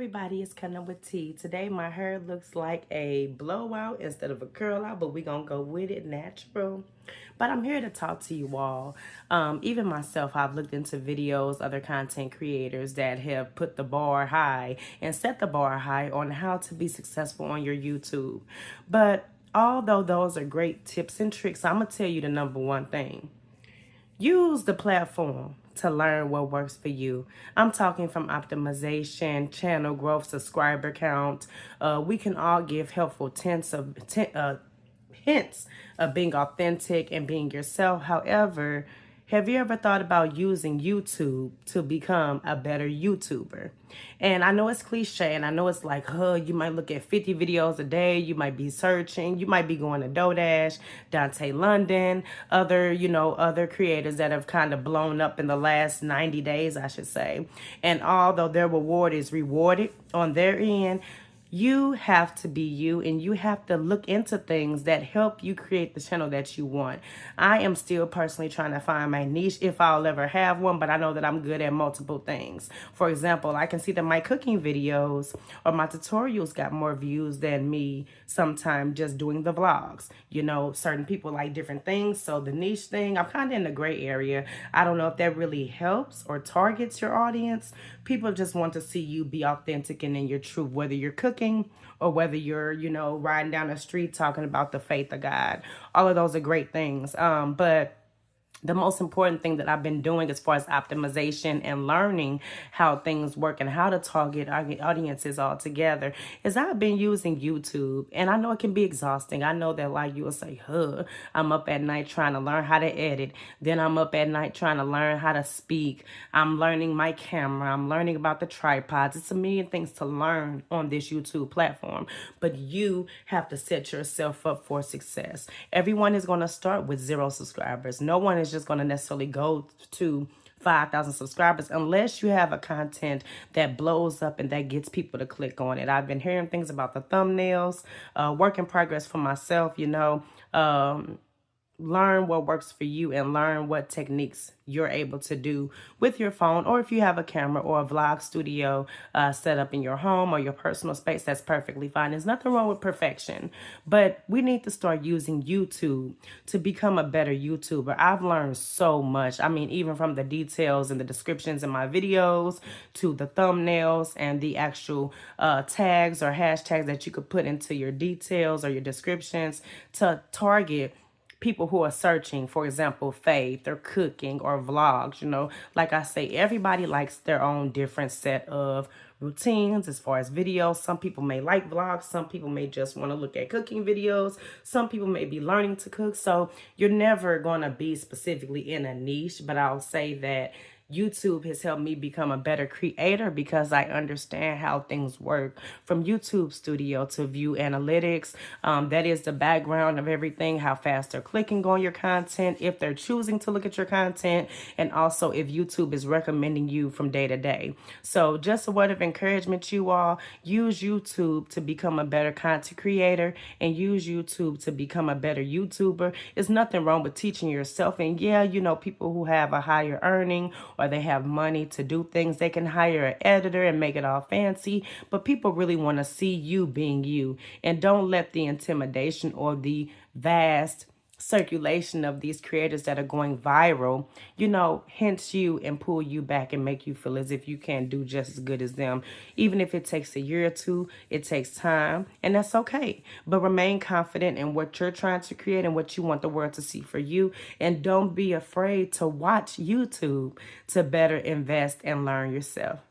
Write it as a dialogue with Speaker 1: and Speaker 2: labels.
Speaker 1: everybody, it's Cutting Up with T. Today my hair looks like a blowout instead of a curl out, but we're gonna go with it natural. But I'm here to talk to you all. Even myself, I've looked into videos, other content creators that have put the bar high and set the bar high on how to be successful on your YouTube. But although those are great tips and tricks, I'm gonna tell you the number one thing. Use the platform to learn what works for you. I'm talking from optimization, channel growth, subscriber count. We can all give helpful hints of being authentic and being yourself. However, have you ever thought about using YouTube to become a better YouTuber? And I know it's cliche and I know it's like, you might look at 50 videos a day. You might be searching. You might be going to DoorDash, Dante London, other creators that have kind of blown up in the last 90 days, I should say. And although their reward is rewarded on their end, you have to be you, and you have to look into things that help you create the channel that you want. I am still personally trying to find my niche, if I'll ever have one, but I know that I'm good at multiple things. For example, I can see that my cooking videos or my tutorials got more views than me sometimes just doing the vlogs. You know, certain people like different things, so the niche thing, I'm kind of in the gray area. I don't know if that really helps or targets your audience. People just want to see you be authentic and in your truth, whether you're cooking or whether you're, riding down the street talking about the faith of God. All of those are great things. But the most important thing that I've been doing as far as optimization and learning how things work and how to target audiences all together is I've been using YouTube. And I know it can be exhausting. I know that like you will say, I'm up at night trying to learn how to edit. Then I'm up at night trying to learn how to speak. I'm learning my camera. I'm learning about the tripods. It's a million things to learn on this YouTube platform. But you have to set yourself up for success. Everyone is going to start with 0 subscribers. No one is just going to necessarily go to 5,000 subscribers unless you have a content that blows up and that gets people to click on it. I've been hearing things about the thumbnails, work in progress for myself, learn what works for you and learn what techniques you're able to do with your phone, or if you have a camera or a vlog studio set up in your home or your personal space, that's perfectly fine. There's nothing wrong with perfection, but we need to start using YouTube to become a better YouTuber. I've learned so much. I mean, even from the details and the descriptions in my videos to the thumbnails and the actual tags or hashtags that you could put into your details or your descriptions to target people who are searching, for example, faith or cooking or vlogs. Like I say, everybody likes their own different set of routines as far as videos. Some people may like vlogs. Some people may just want to look at cooking videos. Some people may be learning to cook. So you're never going to be specifically in a niche, but I'll say that YouTube has helped me become a better creator because I understand how things work. From YouTube Studio to View Analytics, that is the background of everything, how fast they're clicking on your content, if they're choosing to look at your content, and also if YouTube is recommending you from day to day. So just a word of encouragement, you all, use YouTube to become a better content creator and use YouTube to become a better YouTuber. There's nothing wrong with teaching yourself. And yeah, people who have a higher earning or they have money to do things, they can hire an editor and make it all fancy. But people really want to see you being you. And don't let the intimidation or the vast circulation of these creators that are going viral, hint you and pull you back and make you feel as if you can't do just as good as them. Even if it takes a year or two, it takes time, and that's okay. But remain confident in what you're trying to create and what you want the world to see for you. And don't be afraid to watch YouTube to better invest and learn yourself.